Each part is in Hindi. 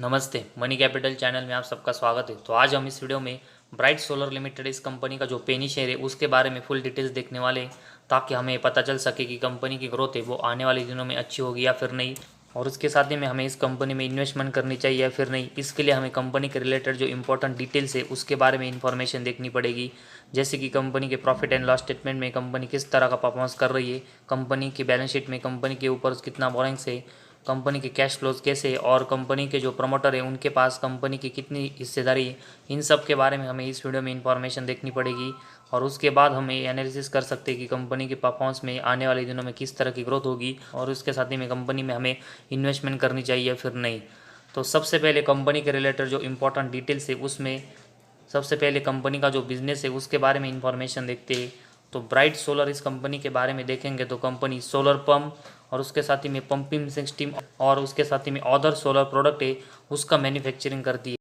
नमस्ते, मनी कैपिटल चैनल में आप सबका स्वागत है। तो आज हम इस वीडियो में ब्राइट सोलर लिमिटेड इस कंपनी का जो पेनी शेयर है उसके बारे में फुल डिटेल्स देखने वाले हैं, ताकि हमें पता चल सके कि कंपनी की ग्रोथ है वो आने वाले दिनों में अच्छी होगी या फिर नहीं, और उसके साथ ही में हमें इस कंपनी में इन्वेस्टमेंट करनी चाहिए या फिर नहीं। इसके लिए हमें कंपनी के रिलेटेड जो इंपॉर्टेंट डिटेल्स है उसके बारे में इंफॉर्मेशन देखनी पड़ेगी, जैसे कि कंपनी के प्रॉफिट एंड लॉस स्टेटमेंट में कंपनी किस तरह का परफॉर्मेंस कर रही है, कंपनी की बैलेंस शीट में कंपनी के ऊपर कितना बोरिंग्स है, कंपनी के कैश फ्लोज कैसे, और कंपनी के जो प्रमोटर है उनके पास कंपनी की कितनी हिस्सेदारी है। इन सब के बारे में हमें इस वीडियो में इंफॉर्मेशन देखनी पड़ेगी, और उसके बाद हमें एनालिसिस कर सकते हैं कि कंपनी की परफॉर्मेंस में आने वाले दिनों में किस तरह की ग्रोथ होगी, और उसके साथ ही में कंपनी में हमें इन्वेस्टमेंट करनी चाहिए या फिर नहीं। तो सबसे पहले कंपनी के रिलेटेड जो इंपॉर्टेंट डिटेल्स है उसमें सबसे पहले कंपनी का जो बिजनेस है उसके बारे में इंफॉर्मेशन देखते हैं। तो ब्राइट सोलर इस कंपनी के बारे में देखेंगे तो कंपनी सोलर पंप और उसके साथ ही में पंपिंग सिस्टम और उसके साथ ही में अदर सोलर प्रोडक्ट है उसका मैन्युफैक्चरिंग करती है।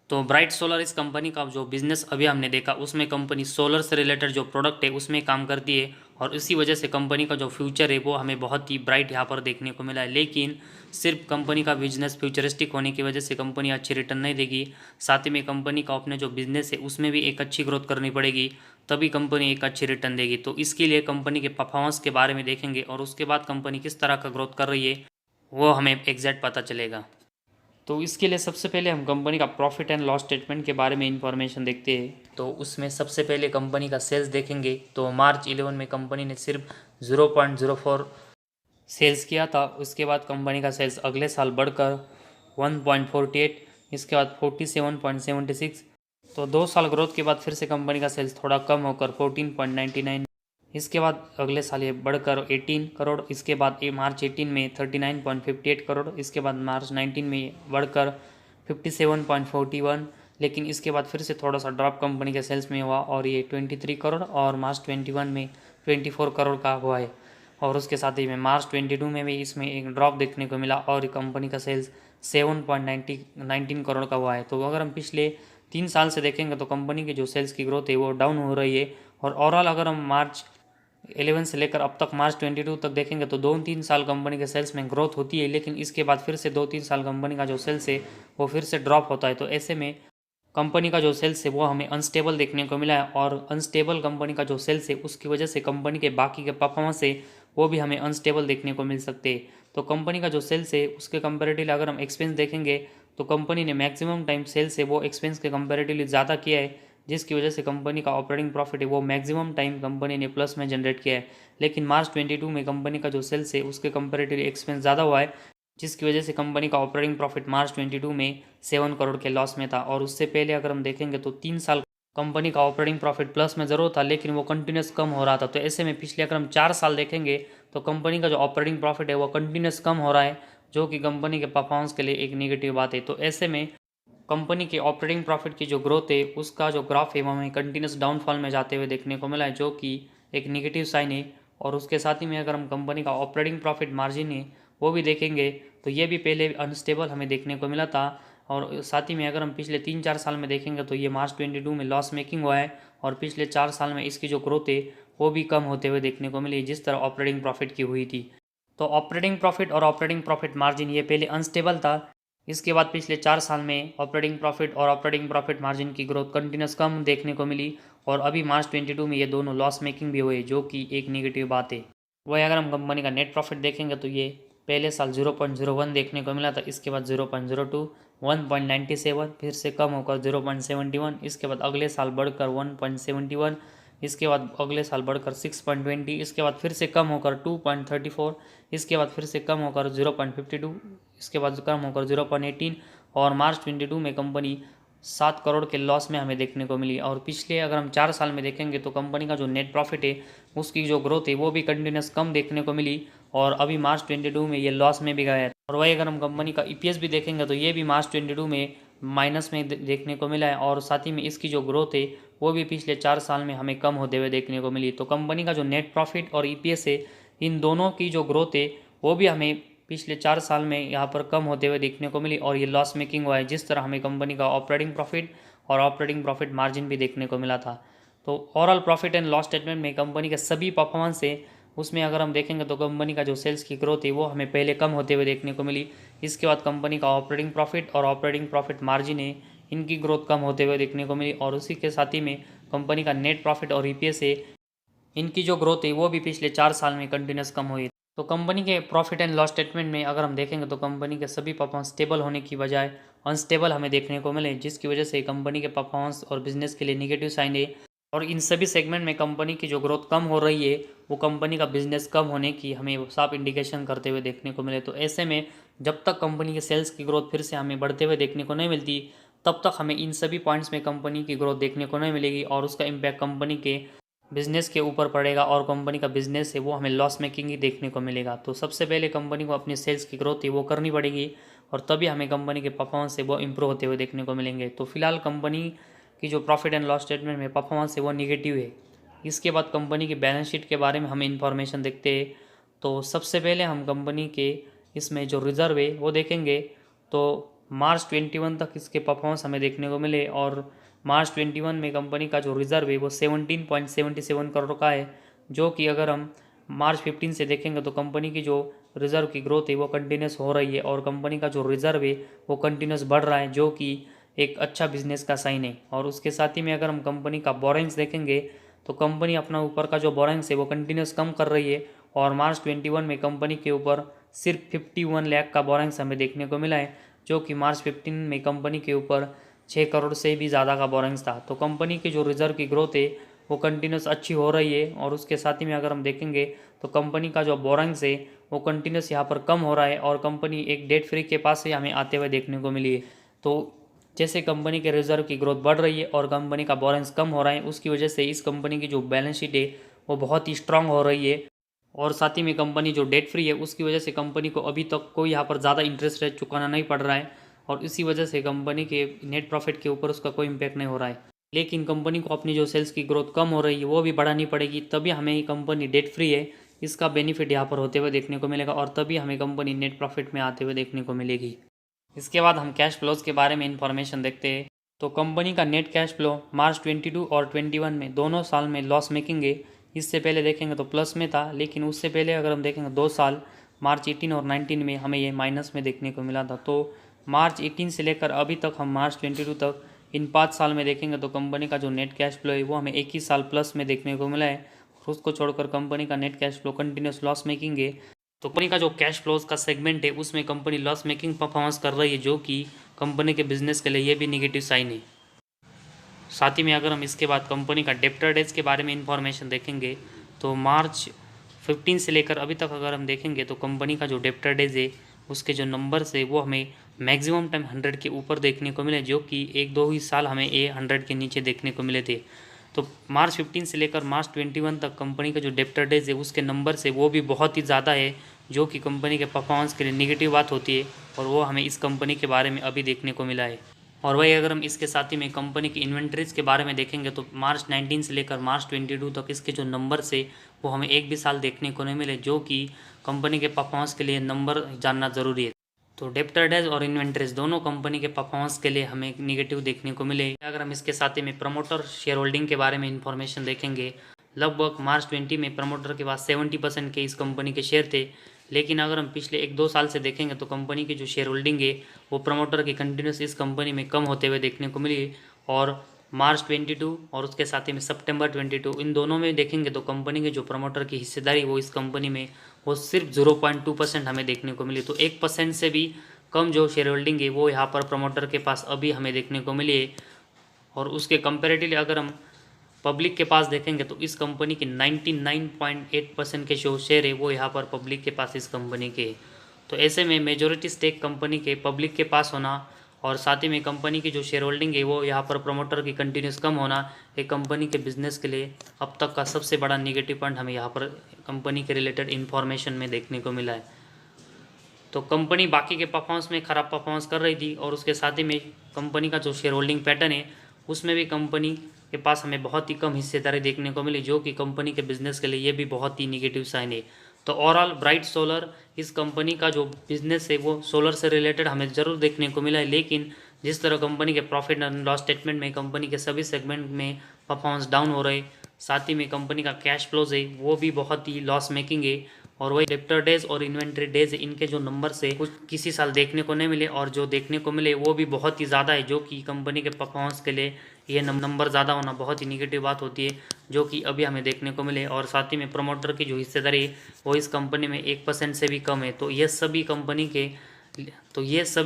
तो ब्राइट सोलर इस कंपनी का जो बिजनेस अभी हमने देखा उसमें कंपनी सोलर से रिलेटेड जो प्रोडक्ट है उसमें काम करती है, और इसी वजह से कंपनी का जो फ्यूचर है वो हमें बहुत ही ब्राइट यहाँ पर देखने को मिला है। लेकिन सिर्फ कंपनी का बिजनेस फ्यूचरिस्टिक होने की वजह से कंपनी अच्छी रिटर्न नहीं देगी, साथ ही में कंपनी का अपने जो बिजनेस है उसमें भी एक अच्छी ग्रोथ करनी पड़ेगी, तभी कंपनी एक अच्छी रिटर्न देगी। तो इसके लिए कंपनी के परफॉर्मेंस के बारे में देखेंगे और उसके बाद कंपनी किस तरह का ग्रोथ कर रही है वो हमें एग्जैक्ट पता चलेगा। तो इसके लिए सबसे पहले हम कंपनी का प्रॉफिट एंड लॉस स्टेटमेंट के बारे में इंफॉर्मेशन देखते हैं। तो उसमें सबसे पहले कंपनी का सेल्स देखेंगे तो मार्च 11 में कंपनी ने सिर्फ 0.04 सेल्स किया था। उसके बाद कंपनी का सेल्स अगले साल बढ़कर 1.48, इसके बाद 47.76। तो 2 साल ग्रोथ के बाद फिर से कंपनी का सेल्स थोड़ा कम होकर 14.99, इसके बाद अगले साल ये बढ़कर 18 करोड़, इसके बाद ये मार्च 18 में 39.58 करोड़, इसके बाद मार्च 19 में बढ़कर 57.41। लेकिन इसके बाद फिर से थोड़ा सा ड्रॉप कंपनी के सेल्स में हुआ और ये 23 करोड़ और मार्च 21 में 24 करोड़ का हुआ है, और उसके साथ ही में मार्च 22 में भी इसमें एक ड्रॉप देखने को मिला और कंपनी का सेल्स 7.19 करोड़ का हुआ है। तो अगर हम पिछले 3 साल से देखेंगे तो कंपनी की जो सेल्स की ग्रोथ है वो डाउन हो रही है, और ओवरऑल अगर हम मार्च 11 से लेकर अब तक मार्च 22 तक देखेंगे तो 2-3 साल कंपनी के सेल्स में ग्रोथ होती है, लेकिन इसके बाद फिर से 2-3 साल कंपनी का जो सेल्स है वो फिर से ड्रॉप होता है। तो ऐसे में कंपनी का जो सेल्स है वो हमें अनस्टेबल देखने को मिला है, और अनस्टेबल कंपनी का जो सेल्स है उसकी वजह से कंपनी के बाकी के परफॉर्मेंस है वो भी हमें अनस्टेबल देखने को मिल सकते हैं। तो कंपनी का जो सेल्स है उसके कंपेरेटिवली अगर हम एक्सपेंस देखेंगे तो कंपनी ने मैक्सिमम टाइम सेल्स है वो एक्सपेंस के कंपेरेटिवली ज़्यादा किया है, जिसकी वजह से कंपनी का ऑपरेटिंग प्रॉफिट है वो मैक्सिमम टाइम कंपनी ने प्लस में जनरेट किया है। लेकिन मार्च 22 में कंपनी का जो सेल्स है उसके कंपेरेटिवली एक्सपेंस ज़्यादा हुआ है, जिसकी वजह से कंपनी का ऑपरेटिंग प्रॉफिट मार्च 22 में 7 करोड़ के लॉस में था। और उससे पहले अगर हम देखेंगे तो 3 साल कंपनी का ऑपरेटिंग प्रॉफिट प्लस में ज़रूर था, लेकिन वो कंटिन्यूस कम हो रहा था। तो ऐसे में पिछले अगर हम 4 साल देखेंगे तो कंपनी का जो ऑपरेटिंग प्रॉफिट है वो कंटिन्यूस कम हो रहा है, जो कि कंपनी के परफॉर्मेंस के लिए एक नेगेटिव बात है। तो ऐसे में कंपनी के ऑपरेटिंग प्रॉफिट की जो ग्रोथ है उसका जो ग्राफ है वो हमें कंटिन्यूस डाउनफॉल में जाते हुए देखने को मिला है, जो कि एक नेगेटिव साइन है। और उसके साथ ही में अगर हम कंपनी का ऑपरेटिंग प्रॉफिट मार्जिन है वो भी देखेंगे तो ये भी पहले अनस्टेबल हमें देखने को मिला था, और साथ ही में अगर हम पिछले 3-4 साल में देखेंगे तो ये मार्च 22 में लॉस मेकिंग हुआ है, और पिछले 4 साल में इसकी जो ग्रोथ है वो भी कम होते हुए देखने को मिली जिस तरह ऑपरेटिंग प्रॉफिट की हुई थी। तो ऑपरेटिंग प्रॉफिट और ऑपरेटिंग प्रॉफिट मार्जिन ये पहले अनस्टेबल था, इसके बाद पिछले 4 साल में ऑपरेटिंग प्रॉफिट और ऑपरेटिंग प्रॉफिट मार्जिन की ग्रोथ कंटिन्यूस कम देखने को मिली, और अभी मार्च 22 में ये दोनों लॉस मेकिंग भी हुए, जो कि एक नेगेटिव बात है। वही अगर हम कंपनी का नेट प्रॉफिट देखेंगे तो ये पहले साल 0.01 देखने को मिला था, इसके बाद 0.02, 1.97, फिर से कम होकर 0.71, इसके बाद अगले साल बढ़कर 1.71, इसके बाद अगले साल बढ़कर 6.20, इसके बाद फिर से कम होकर 2.34, इसके बाद फिर से कम होकर 0.52, इसके बाद कम होकर 0.18, और मार्च 22 में कंपनी 7 करोड़ के लॉस में हमें देखने को मिली। और पिछले अगर हम 4 साल में देखेंगे तो कंपनी का जो नेट प्रॉफिट है उसकी जो ग्रोथ है वो भी कंटिन्यूस कम देखने को मिली, और अभी मार्च 22 में ये लॉस में भी गया है। और वही अगर हम कंपनी का ईपीएस भी देखेंगे तो ये भी मार्च 22 में माइनस में देखने को मिला है, और साथ ही में इसकी जो ग्रोथ है वो भी पिछले 4 साल में हमें कम होते हुए देखने को मिली। तो कंपनी का जो नेट प्रॉफिट और ईपीएस है इन दोनों की जो ग्रोथ है वो भी हमें पिछले 4 साल में यहाँ पर कम होते हुए देखने को मिली, और ये लॉस मेकिंग हुआ है, जिस तरह हमें कंपनी का ऑपरेटिंग प्रॉफिट और ऑपरेटिंग प्रॉफिट मार्जिन भी देखने को मिला था। तो overall profit and loss statement में कंपनी के सभी परफॉर्मेंस है उसमें अगर हम देखेंगे तो कंपनी का जो सेल्स की ग्रोथ है वो हमें पहले कम होते हुए देखने को मिली। इसके बाद कंपनी का ऑपरेटिंग प्रॉफिट और ऑपरेटिंग प्रॉफिट मार्जिन है, इनकी ग्रोथ कम होते हुए देखने को मिली। और उसी के साथ ही में कंपनी का नेट प्रॉफिट और ईपीएस है, इनकी जो ग्रोथ है वो भी पिछले 4 साल में कंटिन्यूस कम हुई। तो कंपनी के प्रॉफिट एंड लॉस स्टेटमेंट में अगर हम देखेंगे तो कंपनी के सभी परफॉर्मेंस स्टेबल होने की बजाय अनस्टेबल हमें देखने को मिले, जिसकी वजह से कंपनी के परफॉर्मेंस और बिजनेस के लिए निगेटिव साइन है। और इन सभी सेगमेंट में कंपनी की जो ग्रोथ कम हो रही है वो कंपनी का बिजनेस कम होने की हमें साफ इंडिकेशन करते हुए देखने को मिले। तो ऐसे में जब तक कंपनी के सेल्स की ग्रोथ फिर से हमें बढ़ते हुए देखने को नहीं मिलती, तब तक हमें इन सभी पॉइंट्स में कंपनी की ग्रोथ देखने को नहीं मिलेगी और उसका इम्पैक्ट कंपनी के बिजनेस के ऊपर पड़ेगा और कंपनी का बिजनेस है वो हमें लॉस मेकिंग ही देखने को मिलेगा। तो सबसे पहले कंपनी को अपनी सेल्स की ग्रोथ है वो करनी पड़ेगी और तभी हमें कंपनी के परफॉर्मेंस है वो इम्प्रूव होते हुए देखने को मिलेंगे। तो फिलहाल कंपनी की जो प्रॉफिट एंड लॉस स्टेटमेंट में परफॉर्मेंस है वो निगेटिव है। इसके बाद कंपनी की बैलेंस शीट के बारे में हम इंफॉर्मेशन देखते हैं। तो सबसे पहले हम कंपनी के इसमें जो रिजर्व है वो देखेंगे। तो मार्च 21 तक इसके परफॉर्मेंस हमें देखने को मिले और मार्च 21 में कंपनी का जो रिजर्व है वो 17.77 करोड़ का है, जो कि अगर हम मार्च 15 से देखेंगे तो कंपनी की जो रिजर्व की ग्रोथ है वो कंटिन्यूस हो रही है और कंपनी का जो रिजर्व है वो कंटिन्यूस बढ़ रहा है, जो कि एक अच्छा बिजनेस का साइन है। और उसके साथ ही में अगर हम कंपनी का बोरेंग्स देखेंगे तो कंपनी अपना ऊपर का जो बोरेंग्स है वो कंटिन्यूस कम कर रही है और मार्च 21 में कंपनी के ऊपर सिर्फ 51 लाख का बोरेंग्स हमें देखने को मिला है, जो कि मार्च 15 में कंपनी के ऊपर 6 करोड़ से भी ज़्यादा का बोरेंग्स था। तो कंपनी की जो रिजर्व की ग्रोथ है वो कंटिन्यूस अच्छी हो रही है और उसके साथ ही में अगर हम देखेंगे तो कंपनी का जो बोरेंग्स है वो कंटिन्यूस यहाँ पर कम हो रहा है और कंपनी एक डेट फ्री के पास से हमें आते हुए देखने को मिली है। तो जैसे कंपनी के रिजर्व की ग्रोथ बढ़ रही है और कंपनी का बोरेंग्स कम हो रहा है, उसकी वजह से इस कंपनी की जो बैलेंस शीट है वो बहुत ही स्ट्रांग हो रही है। और साथ ही में कंपनी जो डेट फ्री है उसकी वजह से कंपनी को अभी तक कोई यहाँ पर ज़्यादा इंटरेस्ट रेट चुकाना नहीं पड़ रहा है और इसी वजह से कंपनी के नेट प्रॉफिट के ऊपर उसका कोई इम्पैक्ट नहीं हो रहा है। लेकिन कंपनी को अपनी जो सेल्स की ग्रोथ कम हो रही है वो भी बढ़ानी पड़ेगी, तभी हमें ये कंपनी डेट फ्री है इसका बेनिफिट यहाँ पर होते हुए देखने को मिलेगा और तभी हमें कंपनी नेट प्रॉफिट में आते हुए देखने को मिलेगी। इसके बाद हम कैश फ्लोज के बारे में इंफॉर्मेशन देखते हैं। तो कंपनी का नेट कैश फ्लो मार्च 22 और 21 में दोनों साल में लॉस मेकिंग है। इससे पहले देखेंगे तो प्लस में था, लेकिन उससे पहले अगर हम देखेंगे 2 साल मार्च 18 और 19 में हमें ये माइनस में देखने को मिला था। तो मार्च 18 से लेकर अभी तक हम मार्च 22 तक इन 5 साल में देखेंगे तो कंपनी का जो नेट कैश फ्लो है वो हमें एक ही साल प्लस में देखने को मिला है और उसको छोड़कर कंपनी का net cash flow continuous loss making है। तो कंपनी का जो कैश फ्लोज का सेगमेंट है उसमें कंपनी लॉस मेकिंग परफॉर्मेंस कर रही है, जो कि कंपनी के बिजनेस के लिए ये भी निगेटिव साइन है। साथ ही में अगर हम इसके बाद कंपनी का डेप्टर डेज के बारे में इंफॉर्मेशन देखेंगे तो मार्च 15 से लेकर अभी तक अगर हम देखेंगे तो कंपनी का जो डेप्टर डेज है उसके जो नंबर्स है वो हमें मैक्सिमम टाइम 100 के ऊपर देखने को मिले, जो कि 1-2 ही साल हमें 100 के नीचे देखने को मिले थे। तो मार्च 15 से लेकर मार्च 21 तक कंपनी का जो डेप्टर डेज है उसके नंबर से वो भी बहुत ही ज़्यादा है, जो कि कंपनी के परफॉर्मेंस के लिए निगेटिव बात होती है और वो हमें इस कंपनी के बारे में अभी देखने को मिला है। और वही अगर हम इसके साथ ही में कंपनी की इन्वेंट्रीज के बारे में देखेंगे तो मार्च 19 से लेकर मार्च 22 तक इसके जो नंबर से वो हमें एक भी साल देखने को नहीं मिले, जो कि कंपनी के परफॉर्मेंस के लिए नंबर जानना ज़रूरी है। तो डेप्टर डेज और इन्वेंट्रीज दोनों कंपनी के परफॉर्मेंस के लिए हमें निगेटिव देखने को मिले। अगर हम इसके साथ ही में प्रमोटर शेयर होल्डिंग के बारे में इंफॉर्मेशन देखेंगे, लगभग मार्च 20 में प्रमोटर के पास 70% के इस कंपनी के शेयर थे, लेकिन अगर हम पिछले 1-2 साल से देखेंगे तो कंपनी की जो शेयर होल्डिंग है वो प्रमोटर की कंटिन्यूस इस कंपनी में कम होते हुए देखने को मिली। और मार्च 22 और उसके साथ ही में सितंबर 22 इन दोनों में देखेंगे तो कंपनी के जो प्रमोटर की हिस्सेदारी वो इस कंपनी में वो सिर्फ 0.2% हमें देखने को मिली। तो 1% से भी कम जो शेयर होल्डिंग है वो यहाँ पर प्रमोटर के पास अभी हमें देखने को मिली है। और उसके कंपेरेटिवली अगर हम पब्लिक के पास देखेंगे तो इस कंपनी की 99.8% के जो शेयर है वो यहाँ पर पब्लिक के पास इस कंपनी के। तो ऐसे में मेजॉरिटी स्टेक कंपनी के पब्लिक के पास होना और साथ ही में कंपनी की जो शेयर होल्डिंग है वो यहाँ पर प्रमोटर की कंटिन्यूस कम होना एक कंपनी के बिजनेस के लिए अब तक का सबसे बड़ा निगेटिव पॉइंट हमें यहाँ पर कंपनी के रिलेटेड इन्फॉर्मेशन में देखने को मिला है। तो कंपनी बाकी के परफॉर्मेंस में ख़राब परफॉर्मेंस कर रही थी और उसके साथ ही में कंपनी का जो शेयर होल्डिंग पैटर्न है उसमें भी कंपनी के पास हमें बहुत ही कम हिस्सेदारी देखने को मिली, जो कि कंपनी के बिजनेस के लिए ये भी बहुत ही निगेटिव साइन है। तो ओवरऑल ब्राइट सोलर इस कंपनी का जो बिजनेस है वो सोलर से रिलेटेड हमें ज़रूर देखने को मिला है, लेकिन जिस तरह कंपनी के प्रॉफिट एंड लॉस स्टेटमेंट में कंपनी के सभी सेगमेंट में परफॉर्मेंस डाउन हो रहे, साथ ही में कंपनी का कैश फ्लोज है वो भी बहुत ही लॉस मेकिंग है। और वही डेप्टर डेज और इन्वेंट्री डेज इनके जो नंबर्स है कुछ किसी साल देखने को नहीं मिले, और जो देखने को मिले वो भी बहुत ही ज़्यादा है, जो कि कंपनी के परफॉर्मेंस के लिए ये नंबर ज़्यादा होना बहुत ही निगेटिव बात होती है, जो कि अभी हमें देखने को मिले। और साथ ही में प्रमोटर की जो हिस्सेदारी है वो इस कंपनी में 1% से भी कम है। तो ये सभी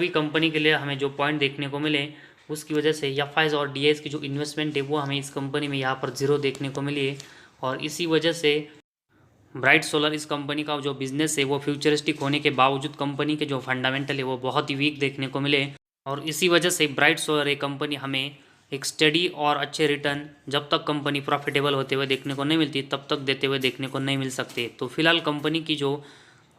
कंपनी के लिए हमें जो पॉइंट देखने को मिले उसकी वजह से एफ और डी की जो इन्वेस्टमेंट है वो हमें इस कंपनी में यहाँ पर ज़ीरो देखने को मिली है। और इसी वजह से ब्राइट सोलर इस कंपनी का जो बिजनेस है वो फ्यूचरिस्टिक होने के बावजूद कंपनी के जो फंडामेंटल है वो बहुत ही वीक देखने को मिले। और इसी वजह से ब्राइट सोलर एक कंपनी हमें एक स्टडी और अच्छे रिटर्न जब तक कंपनी प्रॉफिटेबल होते हुए देखने को नहीं मिलती तब तक देते हुए देखने को नहीं मिल सकते। तो फिलहाल कंपनी की जो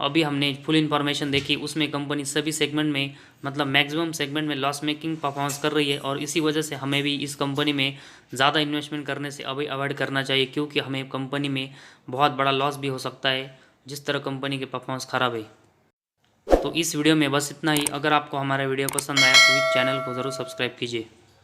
अभी हमने फुल इन्फॉर्मेशन देखी उसमें कंपनी सभी सेगमेंट में मतलब मैक्सिमम सेगमेंट में लॉस मेकिंग परफॉर्मेंस कर रही है। और इसी वजह से हमें भी इस कंपनी में ज़्यादा इन्वेस्टमेंट करने से अभी अवॉइड करना चाहिए, क्योंकि हमें कंपनी में बहुत बड़ा लॉस भी हो सकता है जिस तरह कंपनी के परफॉर्मेंस ख़राब है। तो इस वीडियो में बस इतना ही। अगर आपको हमारा वीडियो पसंद आया तो इस चैनल को ज़रूर सब्सक्राइब कीजिए।